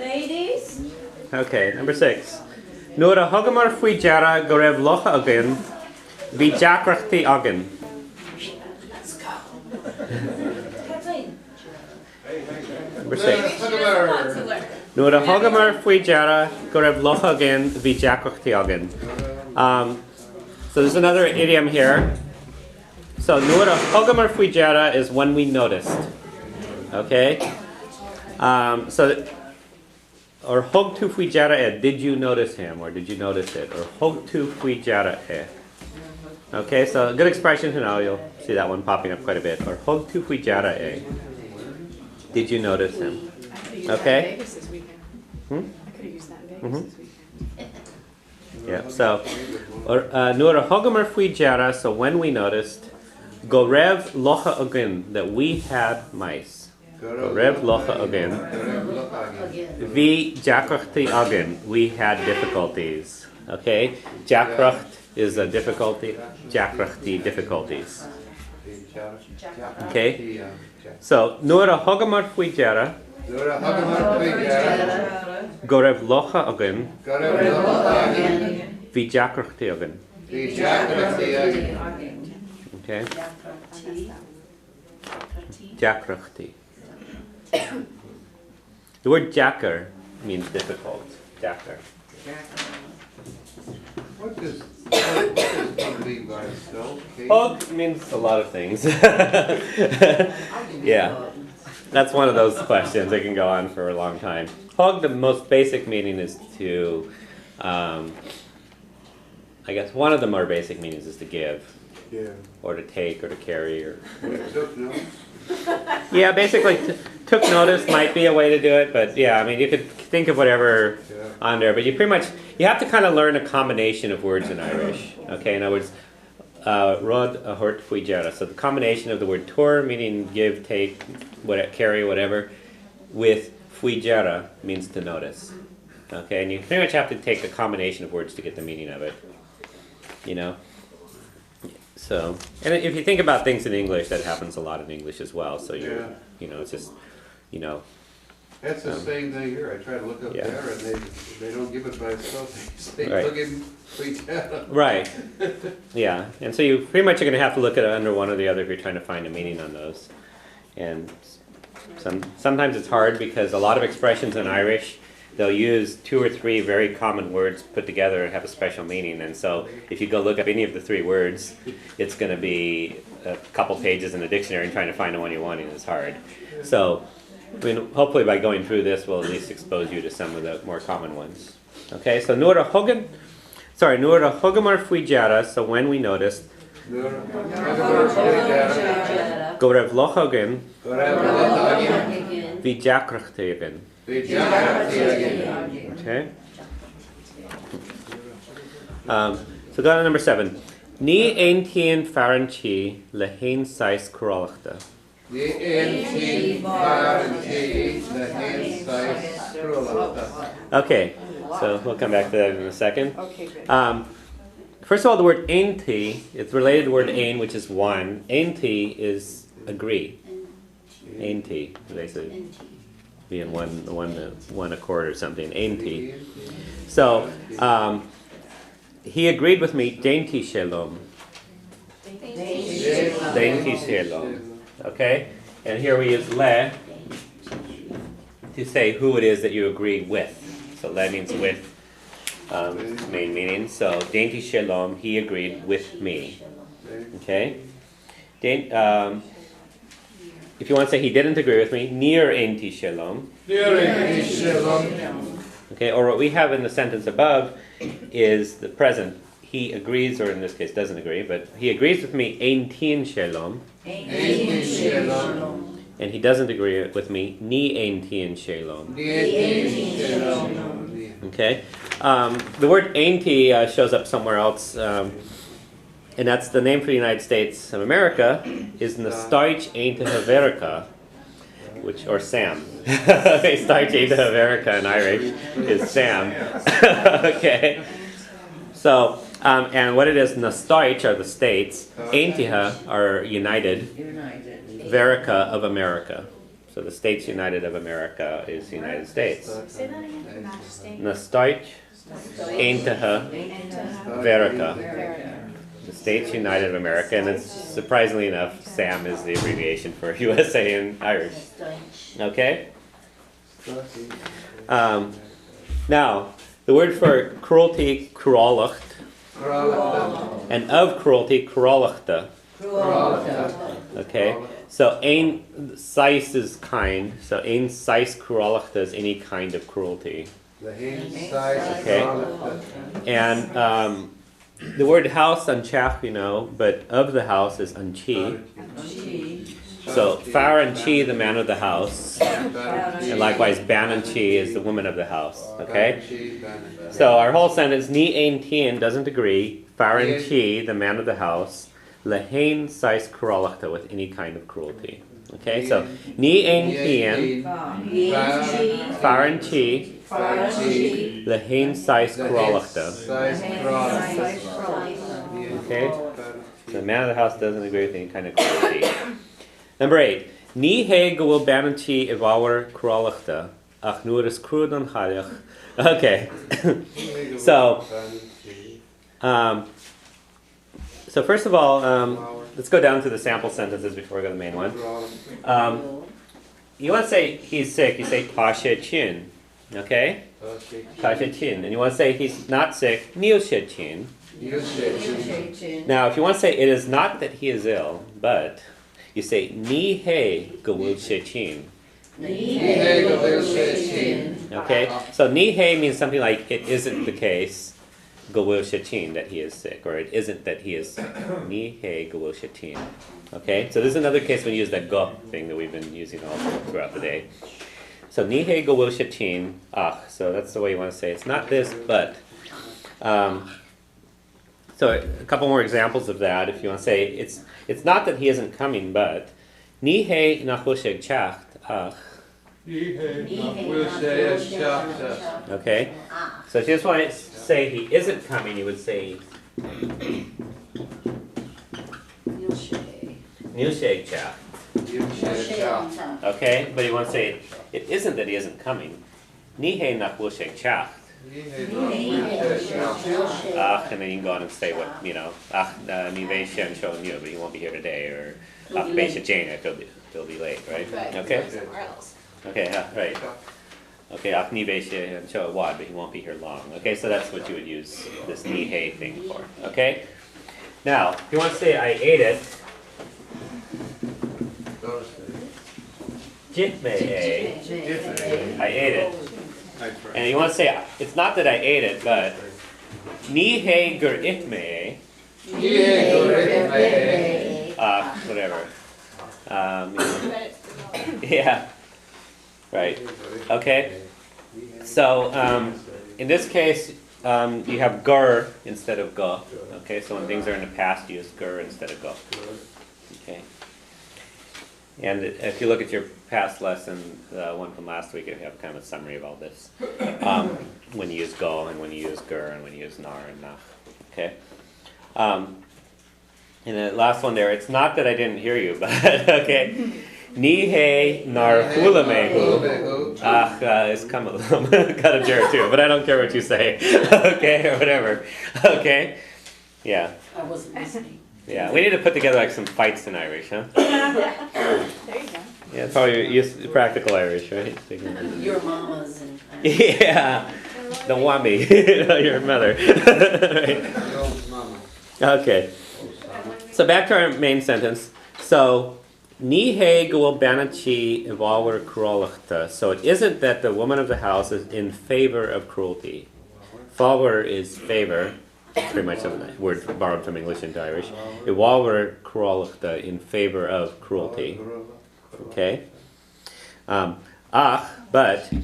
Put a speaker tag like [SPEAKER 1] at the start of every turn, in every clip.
[SPEAKER 1] Ladies?
[SPEAKER 2] Okay, number 6. Nuair a thugamar faoi deara go raibh locha again, bhí deacrachtaí again. Number 6. Nuair a thugamar faoi deara go raibh locha again, bhí deacrachtaí again. So there's another idiom here. So nuair a thugamar faoi deara is when we noticed. Okay? Or hug tu fui jara e, did you notice him or did you notice it? Or hug tu fui jara e. Okay, so a good expression to know, you'll see that one popping up quite a bit. Or hug tu fui jara e, did you notice him? Okay?
[SPEAKER 3] Vegas this weekend.
[SPEAKER 2] Hmm?
[SPEAKER 3] I could have used that in Vegas this weekend.
[SPEAKER 2] Yeah, so, nuair a thugamar fui jara, so when we noticed, go rev locha agin, that we had mice. Go rev locha agin. Vi jacrachti agin, we had difficulties. Okay? Jacracht is a difficulty. Jacrachti, difficulties. Okay? So, nuair a thugamar fui jara, go rev locha agin, vi jacrachti agin. Okay? Jacrachti. The word jacker means difficult. Jacker.
[SPEAKER 4] What does hug mean by itself?
[SPEAKER 2] Hug means a lot of things. Yeah. That's one of those questions that can go on for a long time. Hug, the most basic meaning is to, I guess one of the more basic meanings is to give.
[SPEAKER 4] Yeah.
[SPEAKER 2] Or to take or to carry or
[SPEAKER 4] Took notes.
[SPEAKER 2] yeah, basically took notice might be a way to do it, but yeah, I mean you could think of whatever on there, but you have to kind of learn a combination of words in Irish. Okay, in other words, rod a hort fui jara. So the combination of the word tor, meaning give, take, carry, whatever, with fui jara means to notice. Okay, and you pretty much have to take a combination of words to get the meaning of it. You know? So, and if you think about things in English, that happens a lot in English as well. So it's just,
[SPEAKER 4] That's the same thing here. I try to look up there, and they don't give it by itself. They
[SPEAKER 2] Right.
[SPEAKER 4] look in tweet data.
[SPEAKER 2] Right. Yeah, and so you pretty much are going to have to look at it under one or the other if you're trying to find a meaning on those. And sometimes it's hard because a lot of expressions in Irish, they'll use 2 or 3 very common words put together and have a special meaning. And so if you go look up any of the 3 words, it's going to be a couple pages in the dictionary and trying to find the one you want, and it's hard. So, I mean, hopefully by going through this, we'll at least expose you to some of the more common ones. Okay, so nuair a thugamar fui jara, so when we noticed, go raibh locha agin, vi jacrachtaí agin. Okay. So go to number 7. Ní ein tíon farantí le hain sais corálachta. Okay, so we'll come back to that in a second.
[SPEAKER 3] Okay, good.
[SPEAKER 2] First of all, the word einti, it's related to the word ein, which is one. Einti is agree. Einti, basically. Be in one accord or something. Einti. So, he agreed with me, dainty shalom. Dainty shalom. Okay? And here we use le to say who it is that you agree with. So le means with, main meaning. So, dainty shalom, he agreed with me. Okay? If you want to say he didn't agree with me, near einti shalom. Okay, or what we have in the sentence above is the present. He agrees, or in this case doesn't agree, but he agrees with me, eintin shalom. And he doesn't agree with me, ni eintin shalom. Okay, the word einti shows up somewhere else, and that's the name for the United States of America, is Nastaich Ainta Haverica, or Sam. Nastaich Ainta Haverica in Irish is Sam. Okay. So, and what it is, Nastaich are the states, Aintiha are united, Verica of America. So So the States United of America is the United States.
[SPEAKER 3] Say that again. Match state.
[SPEAKER 2] Na States Eentaha Verica. The States United of America, and it's surprisingly enough, SAM is the abbreviation for USA in Irish. Okay? Now, the word for cruelty, cruolacht, and of cruelty, cruolachta. Okay? So, ein sais is kind, so ein sais cruolachta is any kind of cruelty. Okay? And the word house, anchach, you know, but of the house is anchi. So, far anchi, the man of the house. And likewise, ban anchi is the woman of the house. Okay? So, our whole sentence, ni ein tien doesn't agree. Far anchi, the man of the house. Lehain sais cruolachta, with any kind of cruelty. Okay? So, ni ein tien, far anchi, lehain sais cruolachta. Okay? So the man of the house doesn't agree with any kind of cruelty. Number 8. Ni he gawil bananchi evawer cruolachta, ach nuris crudon chaliach. Okay. So first of all, let's go down to the sample sentences before we go to the main one. You want to say he's sick, you say tashe chin. Okay? Tashe chin. And you want to say he's not sick, nioshe chin. Now, if you want to say it is not that he is ill, but you say ni he gawil chin. Okay? So ni he means something like it isn't the case. Gawil Shatin, that he is sick, or it isn't that he is sick. Ni he Gawil Shatin. Okay, so this is another case when you use that go thing that we've been using all throughout the day. So ni he Gawil Shatin, so that's the way you want to say it. It's not this, but. So a couple more examples of that. If you want to say it's not that he isn't coming, but ni he nachusheg chacht ach. Okay, so if you just want to say he isn't coming, you would say Nilsheg Chach. Okay, but you want to say it isn't that he isn't coming. Nihe nach Wilsheg Chach. And then you can go on and say what, you know, Nive Shen Shon Yu, but he won't be here today, or Beisha Jane, he'll be late, right? Okay?
[SPEAKER 3] Somewhere else.
[SPEAKER 2] Okay, right. Okay, Akni Beisha and Show Wad, but he won't be here long. Okay, so that's what you would use this Nihe thing for. Okay? Now, if you want to say I ate it, Jitme I ate it. And you want to say, it's not that I ate it, but Nihe gur itme whatever. Yeah. Right. Okay. So in this case, you have gur instead of go. Okay. So when things are in the past, you use gur instead of go. Okay. And if you look at your past lesson, the one from last week, you have kind of a summary of all this. When you use go, and when you use gur, and when you use nar and nach. Okay. And the last one there, it's not that I didn't hear you, but okay. Nihe nar hulamehu. It's kamalum. Got a jar too, but I don't care what you say. Okay, or whatever. Okay. Yeah.
[SPEAKER 1] I wasn't listening.
[SPEAKER 2] Yeah, we need to put together like some fights in Irish, huh?
[SPEAKER 3] There you go.
[SPEAKER 2] Yeah, it's probably practical Irish, right?
[SPEAKER 1] Your mamas and.
[SPEAKER 2] Yeah, the wami, your mother. Right. Okay. So back to our main sentence. So, Nihe gul banachi evalwer cruolachta. So it isn't that the woman of the house is in favor of cruelty. Falwer is favor. Pretty much a word borrowed from English into Irish. Evalwer cruolachta, in favor of cruelty. Okay. But okay,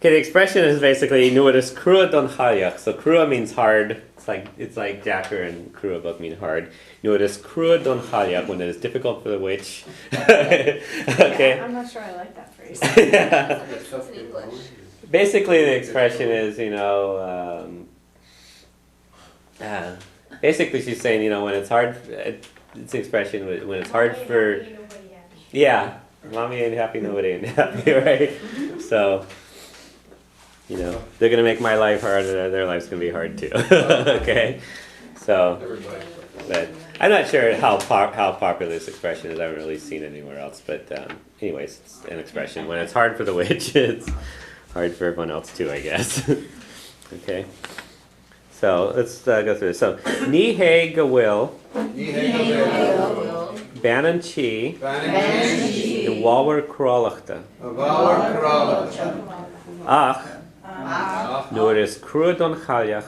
[SPEAKER 2] the expression is basically nuadus crua don halyach. So crua means hard. It's like Jacker and crua both mean hard. Nuadus crua don halyach, when it is difficult for the witch. Okay.
[SPEAKER 3] Yeah, I'm not sure I like that phrase.
[SPEAKER 5] It's in English.
[SPEAKER 2] Basically, the expression is, basically she's saying, when it's hard. It's the expression when it's hard for. Yeah. Mommy ain't happy, nobody ain't happy, right? So, you know, they're gonna make my life hard, and their life's gonna be hard too. Okay, so,
[SPEAKER 4] Everybody.
[SPEAKER 2] but I'm not sure how popular this expression is. I haven't really seen it anywhere else. But anyways, it's an expression. When it's hard for the witch, it's hard for everyone else too, I guess. Okay. So let's go through this. So, Ni he gawil, Banan chi, the Walwer Krolachta, Ach, Nur is Krudon Chaljach,